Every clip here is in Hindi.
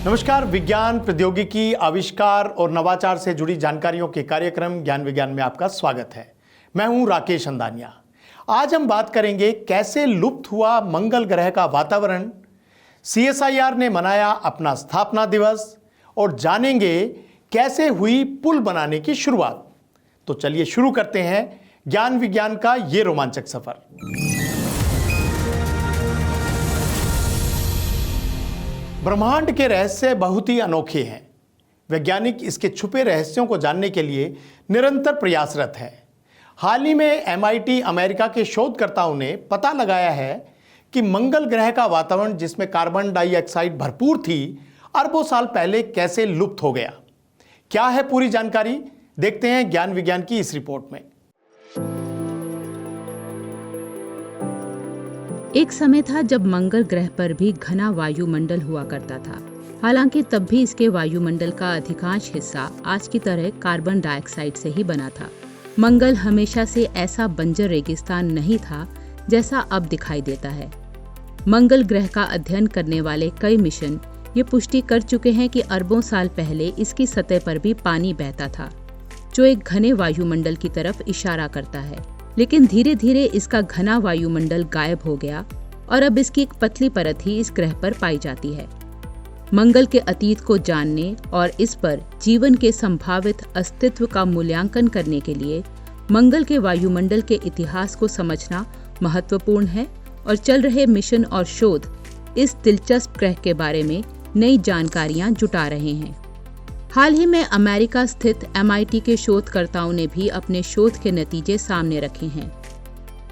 नमस्कार। विज्ञान, प्रौद्योगिकी, आविष्कार और नवाचार से जुड़ी जानकारियों के कार्यक्रम ज्ञान विज्ञान में आपका स्वागत है। मैं हूं राकेश अंदानिया। आज हम बात करेंगे कैसे लुप्त हुआ मंगल ग्रह का वातावरण, CSIR ने मनाया अपना स्थापना दिवस और जानेंगे कैसे हुई पुल बनाने की शुरुआत। तो चलिए शुरू करते हैं ज्ञान विज्ञान का ये रोमांचक सफर। ब्रह्मांड के रहस्य बहुत ही अनोखे हैं। वैज्ञानिक इसके छुपे रहस्यों को जानने के लिए निरंतर प्रयासरत हैं। हाल ही में MIT अमेरिका के शोधकर्ताओं ने पता लगाया है कि मंगल ग्रह का वातावरण, जिसमें कार्बन डाइऑक्साइड भरपूर थी, अरबों साल पहले कैसे लुप्त हो गया। क्या है पूरी जानकारी, देखते हैं ज्ञान विज्ञान की इस रिपोर्ट में। एक समय था जब मंगल ग्रह पर भी घना वायुमंडल हुआ करता था। हालांकि तब भी इसके वायुमंडल का अधिकांश हिस्सा आज की तरह कार्बन डाइऑक्साइड से ही बना था। मंगल हमेशा से ऐसा बंजर रेगिस्तान नहीं था जैसा अब दिखाई देता है। मंगल ग्रह का अध्ययन करने वाले कई मिशन ये पुष्टि कर चुके हैं कि अरबों साल पहले इसकी सतह पर भी पानी बहता था, जो एक घने वायुमंडल की तरफ इशारा करता है। लेकिन धीरे धीरे इसका घना वायुमंडल गायब हो गया और अब इसकी एक पतली परत ही इस ग्रह पर पाई जाती है। मंगल के अतीत को जानने और इस पर जीवन के संभावित अस्तित्व का मूल्यांकन करने के लिए मंगल के वायुमंडल के इतिहास को समझना महत्वपूर्ण है और चल रहे मिशन और शोध इस दिलचस्प ग्रह के बारे में नई जानकारियां जुटा रहे हैं। हाल ही में अमेरिका स्थित MIT के शोधकर्ताओं ने भी अपने शोध के नतीजे सामने रखे हैं।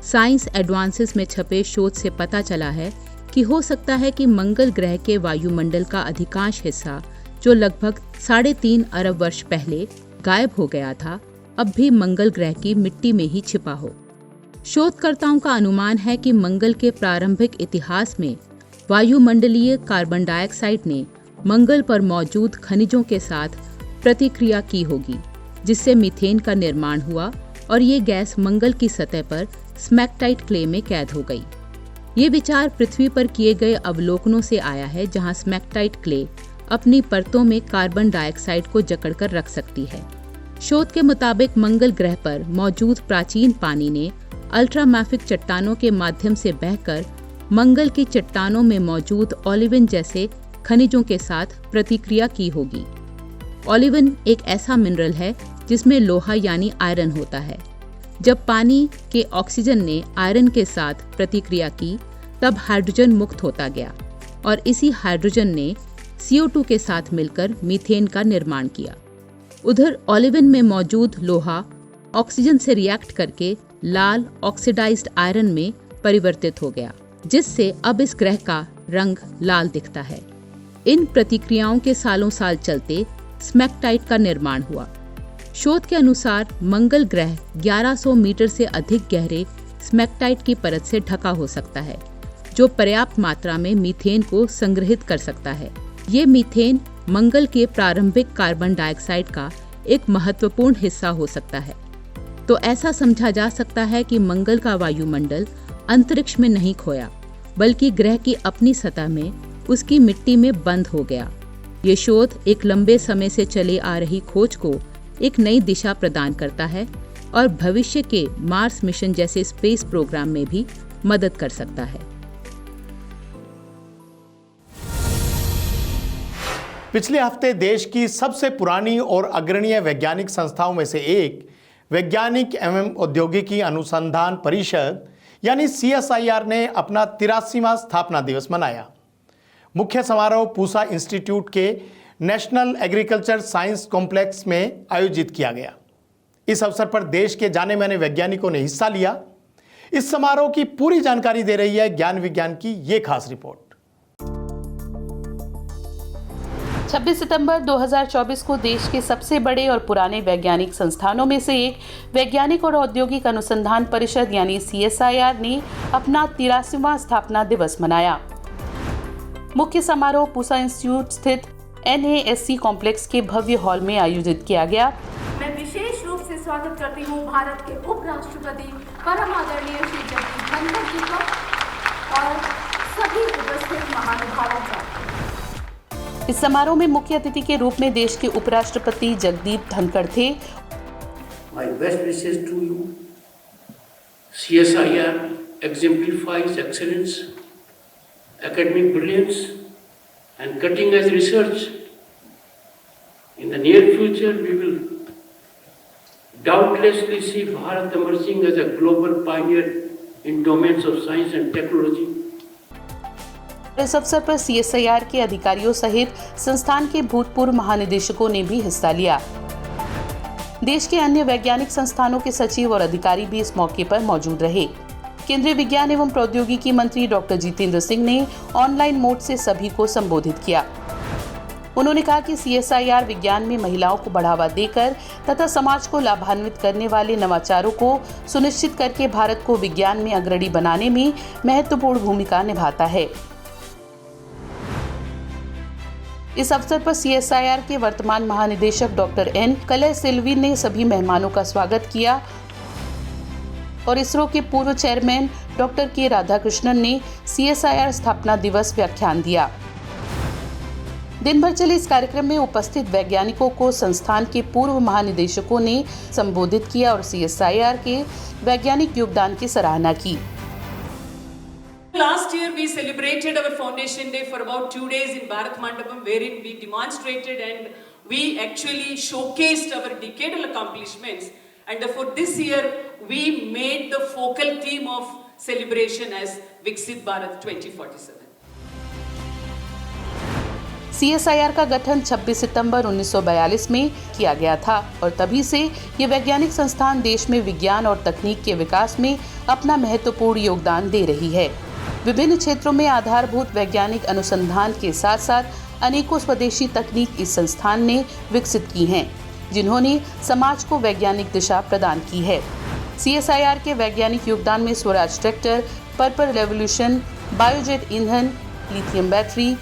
साइंस एडवांसेस में छपे शोध से पता चला है कि हो सकता है कि मंगल ग्रह के वायुमंडल का अधिकांश हिस्सा, जो लगभग 3.5 अरब वर्ष पहले गायब हो गया था, अब भी मंगल ग्रह की मिट्टी में ही छिपा हो। शोधकर्ताओं का अनुमान है कि मंगल के प्रारंभिक इतिहास में वायुमंडलीय कार्बन डाइऑक्साइड ने मंगल पर मौजूद खनिजों के साथ प्रतिक्रिया की होगी, जिससे मीथेन का निर्माण हुआ और ये गैस मंगल की सतह पर स्मैक्टाइट क्ले में कैद हो गई। ये विचार पृथ्वी पर किए गए अवलोकनों से आया है, जहां स्मैक्टाइट क्ले अपनी परतों में कार्बन डाइऑक्साइड को जकड़कर रख सकती है। शोध के मुताबिक मंगल ग्रह पर मौजूद प्राचीन पानी ने अल्ट्रामैफिक चट्टानों के माध्यम से बहकर मंगल की चट्टानों में मौजूद ओलिवन जैसे खनिजों के साथ प्रतिक्रिया की होगी। ओलिवन एक ऐसा मिनरल है जिसमें लोहा यानी आयरन होता है। जब पानी के ऑक्सीजन ने आयरन के साथ प्रतिक्रिया की, तब हाइड्रोजन मुक्त होता गया और इसी हाइड्रोजन ने CO2 के साथ मिलकर मीथेन का निर्माण किया। उधर ओलिवन में मौजूद लोहा ऑक्सीजन से रिएक्ट करके लाल ऑक्सीडाइज्ड आयरन में परिवर्तित हो गया, जिससे अब इस ग्रह का रंग लाल दिखता है। इन प्रतिक्रियाओं के सालों साल चलते स्मैक्टाइट का निर्माण हुआ। शोध के अनुसार मंगल ग्रह 1100 मीटर से अधिक गहरे स्मैक्टाइट की परत से ढका हो सकता है, जो पर्याप्त मात्रा में मीथेन को संग्रहित कर सकता है। ये मीथेन मंगल के प्रारंभिक कार्बन डाइऑक्साइड का एक महत्वपूर्ण हिस्सा हो सकता है। तो ऐसा समझा जा सकता है कि मंगल का वायुमंडल अंतरिक्ष में नहीं खोया, बल्कि ग्रह की अपनी सतह में उसकी मिट्टी में बंद हो गया। ये शोध एक लंबे समय से चले आ रही खोज को एक नई दिशा प्रदान करता है और भविष्य के मार्स मिशन जैसे स्पेस प्रोग्राम में भी मदद कर सकता है। पिछले हफ्ते देश की सबसे पुरानी और अग्रणीय वैज्ञानिक संस्थाओं में से एक वैज्ञानिक एवं औद्योगिकी अनुसंधान परिषद यानी CSIR ने अपना 83वां स्थापना दिवस मनाया। मुख्य समारोह पूसा इंस्टीट्यूट के नेशनल एग्रीकल्चर साइंस कॉम्प्लेक्स में आयोजित किया गया। इस अवसर पर देश के जाने माने वैज्ञानिकों ने हिस्सा लिया। इस समारोह की पूरी जानकारी दे रही है ज्ञान विज्ञान की ये खास रिपोर्ट। 26 सितंबर 2024 को देश के सबसे बड़े और पुराने वैज्ञानिक संस्थानों में से एक वैज्ञानिक और औद्योगिक अनुसंधान परिषद यानी CSIR ने अपना 83वां स्थापना दिवस मनाया। मुख्य समारोह पूसा इंस्टीट्यूट स्थित NASC कॉम्प्लेक्स के भव्य हॉल में आयोजित किया गया। मैं विशेष रूप से स्वागत करती हूँ भारत के उपराष्ट्रपति परम आदरणीय श्री जगदीप धनखड़ जी का और सभी उपस्थित महानुभावों का। इस समारोह में मुख्य अतिथि के रूप में देश के उपराष्ट्रपति जगदीप धनखड़ थे। My best wishes to you. CSIR exemplifies excellence, academic brilliance, and cutting-edge research. In the near future, we will doubtlessly see Bharat emerging as a global pioneer in domains of science and technology. इस अवसर पर CSIR के अधिकारियों सहित संस्थान के भूतपूर्व महानिदेशकों ने भी हिस्सा लिया। देश के अन्य वैज्ञानिक संस्थानों के सचिव और अधिकारी भी इस मौके पर मौजूद रहे। केंद्रीय विज्ञान एवं प्रौद्योगिकी मंत्री डॉक्टर जितेंद्र सिंह ने ऑनलाइन मोड से सभी को संबोधित किया। उन्होंने कहा कि CSIR विज्ञान में महिलाओं को बढ़ावा देकर तथा समाज को लाभान्वित करने वाले नवाचारों को सुनिश्चित करके भारत को विज्ञान में अग्रणी बनाने में महत्वपूर्ण भूमिका निभाता है। इस अवसर पर CSIR के वर्तमान महानिदेशक डॉक्टर N. कलय सिल्वी ने सभी मेहमानों का स्वागत किया और इसरो के पूर्व चेयरमैन डॉक्टर K. राधाकृष्णन ने CSIR स्थापना दिवस व्याख्यान दिया। दिन भर चले इस कार्यक्रम में उपस्थित वैज्ञानिकों को संस्थान के पूर्व महानिदेशकों ने संबोधित किया और CSIR के वैज्ञानिक योगदान की सराहना की। Last year we celebrated our foundation day for about 2 days in Bharat Mandapam, wherein we demonstrated and we actually showcased our decadal accomplishments, and therefore this year we made the focal theme of celebration as Viksit Bharat 2047. CSIR का गठन 26 सितंबर 1942 में किया गया था और तभी से ये वैज्ञानिक संस्थान देश में विज्ञान और तकनीक के विकास में अपना महत्वपूर्ण योगदान दे रही है। विभिन्न क्षेत्रों में आधारभूत वैज्ञानिक अनुसंधान के साथ साथ अनेकों स्वदेशी तकनीक इस संस्थान ने विकसित की हैं, जिन्होंने समाज को वैज्ञानिक दिशा प्रदान की है। CSIR के वैज्ञानिक योगदान में Swaraj tractor, purple revolution, biojet ईंधन, लिथियम बैटरी,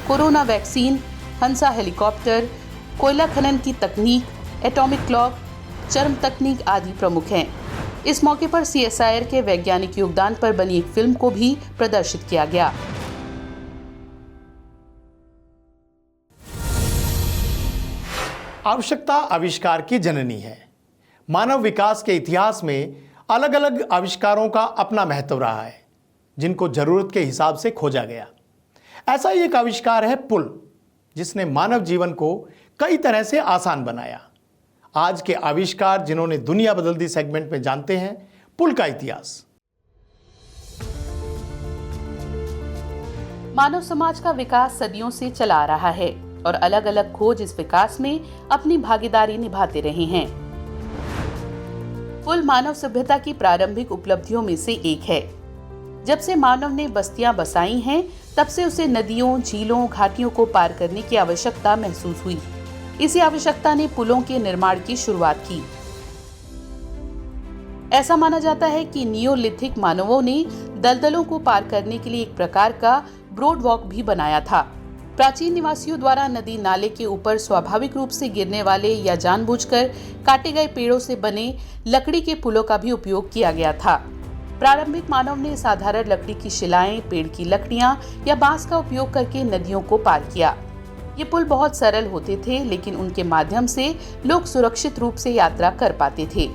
कोरोना वैक्सीन, हंसा हेलीकॉप्टर, कोयला खनन की तकनीक, एटॉमिक क्लॉक, चर्म तकनीक आदि प्रमुख हैं। इस मौके पर CSIR के वैज्ञानिक योगदान पर बनी एक फिल्म को भी प्रदर्शित किया गया। आवश्यकता आविष्कार की जननी है। मानव विकास के इतिहास में अलग अलग आविष्कारों का अपना महत्व रहा है, जिनको जरूरत के हिसाब से खोजा गया। ऐसा ही एक आविष्कार है पुल, जिसने मानव जीवन को कई तरह से आसान बनाया। आज के आविष्कार जिन्होंने दुनिया बदल दी सेगमेंट में जानते हैं पुल का इतिहास। मानव समाज का विकास सदियों से चला आ रहा है और अलग अलग खोज इस विकास में अपनी भागीदारी निभाते रहे हैं। पुल मानव सभ्यता की प्रारंभिक उपलब्धियों में से एक है। जब से मानव ने बस्तियां बसाई हैं, तब से उसे नदियों, झीलों, घाटियों को पार करने की आवश्यकता महसूस हुई। इसी आवश्यकता ने पुलों के निर्माण की शुरुआत की। ऐसा माना जाता है कि नियोलिथिक मानवों ने दलदलों को पार करने के लिए एक प्रकार का ब्रॉड वॉक भी बनाया था। प्राचीन निवासियों द्वारा नदी नाले के ऊपर स्वाभाविक रूप से गिरने वाले या जानबूझकर काटे गए पेड़ों से बने लकड़ी के पुलों का भी उपयोग किया गया था। प्रारंभिक मानव ने साधारण लकड़ी की शिलाएं, पेड़ की लकड़ियां या बांस का उपयोग करके नदियों को पार किया। ये पुल बहुत सरल होते थे, लेकिन उनके माध्यम से लोग सुरक्षित रूप से यात्रा कर पाते थे।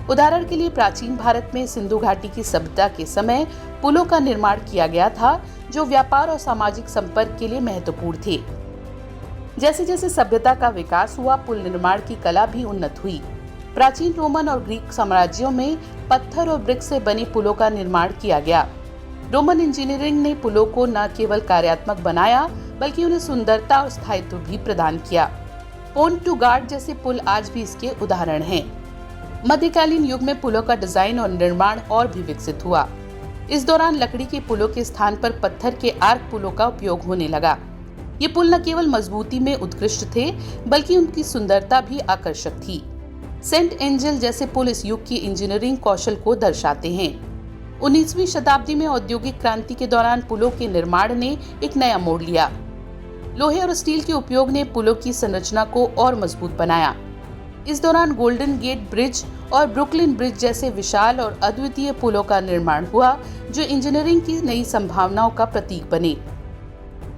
उदाहरण के लिए प्राचीन भारत में सिंधु घाटी की सभ्यता के समय पुलों का निर्माण किया गया था, जो व्यापार और सामाजिक संपर्क के लिए महत्वपूर्ण थे। जैसे जैसे सभ्यता का विकास हुआ, पुल निर्माण की कला भी उन्नत हुई। प्राचीन रोमन और ग्रीक साम्राज्यों में पत्थर और ब्रिक से बने पुलों का निर्माण किया गया। रोमन इंजीनियरिंग ने पुलों को न केवल कार्यात्मक बनाया, बल्कि उन्हें सुंदरता और स्थायित्व भी प्रदान किया। पोंट टू गार्ड जैसे पुल आज भी इसके उदाहरण हैं। मध्यकालीन युग में पुलों का डिजाइन और निर्माण और भी विकसित हुआ। इस दौरान लकड़ी के पुलों के स्थान पर पत्थर के आर्क पुलों का उपयोग होने लगा। ये पुल न केवल मजबूती में उत्कृष्ट थे, बल्कि उनकी सुंदरता भी आकर्षक थी। सेंट एंजल जैसे पुल इस युग की इंजीनियरिंग कौशल को दर्शाते हैं। 19वीं शताब्दी में औद्योगिक क्रांति के दौरान पुलों के निर्माण ने एक नया मोड़ लिया। लोहे और स्टील के उपयोग ने पुलों की संरचना को और मजबूत बनाया। इस दौरान गोल्डन गेट ब्रिज और ब्रुकलिन ब्रिज जैसे विशाल और अद्वितीय पुलों का निर्माण हुआ, जो इंजीनियरिंग की नई संभावनाओं का प्रतीक बने।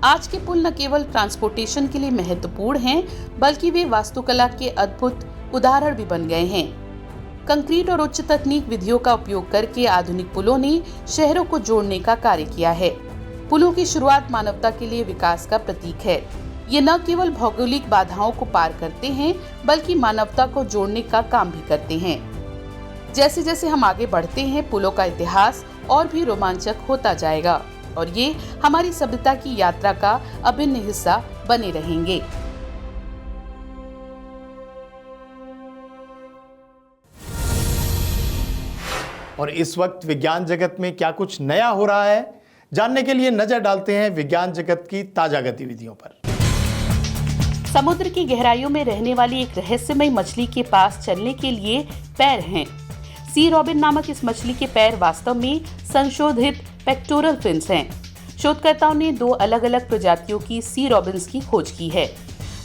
आज के पुल न केवल ट्रांसपोर्टेशन के लिए महत्वपूर्ण हैं, बल्कि वे वास्तुकला के अद्भुत उदाहरण भी बन गए हैं। कंक्रीट और उच्च तकनीक विधियों का उपयोग करके आधुनिक पुलों ने शहरों को जोड़ने का कार्य किया है। पुलों की शुरुआत मानवता के लिए विकास का प्रतीक है। ये न केवल भौगोलिक बाधाओं को पार करते हैं, बल्कि मानवता को जोड़ने का काम भी करते हैं। जैसे जैसे हम आगे बढ़ते हैं, पुलों का इतिहास और भी रोमांचक होता जाएगा और ये हमारी सभ्यता की यात्रा का अभिन्न हिस्सा बने रहेंगे। और इस वक्त विज्ञान जगत में क्या कुछ नया हो रहा है, जानने के लिए नजर डालते हैं विज्ञान जगत की ताजा गतिविधियों पर। समुद्र की गहराइयों में रहने वाली एक रहस्यमय मछली के पास चलने के लिए पैर हैं। सी रॉबिन नामक इस मछली के पैर वास्तव में संशोधित पेक्टोरल फिन्स हैं। शोधकर्ताओं ने 2 अलग-अलग प्रजातियों की सी रॉबिन्स की खोज की है।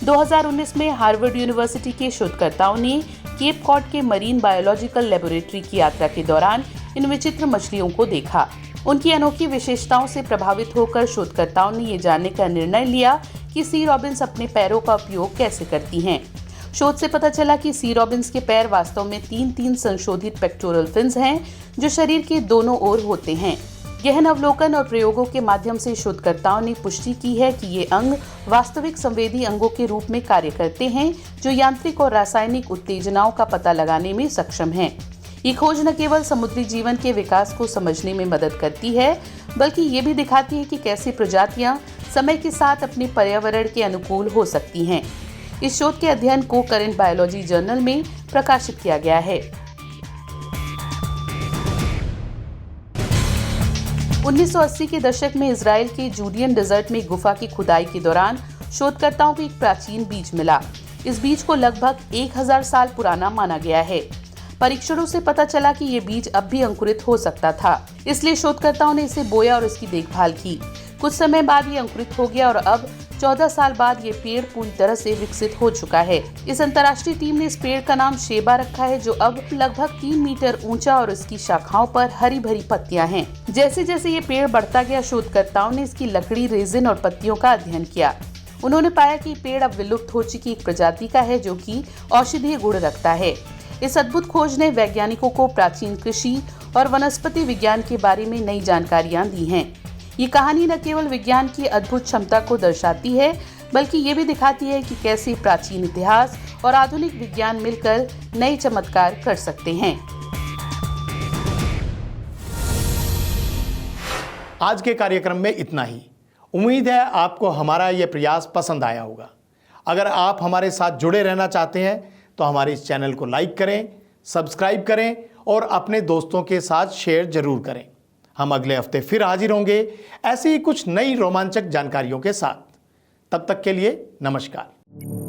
2019 में हार्वर्ड यूनिवर्सिटी के शोधकर्ताओं ने केप कॉड के मरीन बायोलॉजिकल लेबोरेटरी की यात्रा के दौरान इन विचित्र मछलियों को देखा। उनकी अनोखी विशेषताओं से प्रभावित होकर शोधकर्ताओं ने ये जानने का निर्णय लिया कि सी रॉबिन्स अपने पैरों का उपयोग कैसे करती हैं। शोध से पता चला कि सी रॉबिन्स के पैर वास्तव में 3 संशोधित पेक्टोरल फिन्स हैं, जो शरीर के दोनों ओर होते हैं। गहन अवलोकन और प्रयोगों के माध्यम से शोधकर्ताओं ने पुष्टि की है कि ये अंग वास्तविक संवेदी अंगों के रूप में कार्य करते हैं, जो यांत्रिक और रासायनिक उत्तेजनाओं का पता लगाने में सक्षम हैं। ये खोज न केवल समुद्री जीवन के विकास को समझने में मदद करती है, बल्कि ये भी दिखाती है कि कैसी प्रजातियां समय के साथ अपने पर्यावरण के अनुकूल हो सकती हैं। इस शोध के अध्ययन को करेंट बायोलॉजी जर्नल में प्रकाशित किया गया है। 1980 के दशक में इजराइल के जूडियन डेजर्ट में गुफा की खुदाई के दौरान शोधकर्ताओं को एक प्राचीन बीज मिला। इस बीज को लगभग 1000 साल पुराना माना गया है। परीक्षणों से पता चला कि ये बीज अब भी अंकुरित हो सकता था, इसलिए शोधकर्ताओं ने इसे बोया और इसकी देखभाल की। कुछ समय बाद ये अंकुरित हो गया और अब 14 साल बाद ये पेड़ पूरी तरह से विकसित हो चुका है। इस अंतर्राष्ट्रीय टीम ने इस पेड़ का नाम शेबा रखा है, जो अब लगभग 3 मीटर ऊंचा और इसकी शाखाओं पर हरी भरी पत्तियां हैं। जैसे जैसे ये पेड़ बढ़ता गया, शोधकर्ताओं ने इसकी लकड़ी, रेजिन और पत्तियों का अध्ययन किया। उन्होंने पाया कि पेड़ अब विलुप्त हो चुकी एक प्रजाति का है, जो कि औषधीय गुण रखता है। इस अद्भुत खोज ने वैज्ञानिकों को प्राचीन कृषि और वनस्पति विज्ञान के बारे में नई जानकारियां दी हैं। ये कहानी न केवल विज्ञान की अद्भुत क्षमता को दर्शाती है, बल्कि ये भी दिखाती है कि कैसे प्राचीन इतिहास और आधुनिक विज्ञान मिलकर नए चमत्कार कर सकते हैं। आज के कार्यक्रम में इतना ही। उम्मीद है आपको हमारा यह प्रयास पसंद आया होगा। अगर आप हमारे साथ जुड़े रहना चाहते हैं तो हमारे इस चैनल को लाइक करें, सब्सक्राइब करें और अपने दोस्तों के साथ शेयर जरूर करें। हम अगले हफ्ते फिर हाजिर होंगे ऐसी ही कुछ नई रोमांचक जानकारियों के साथ। तब तक के लिए नमस्कार।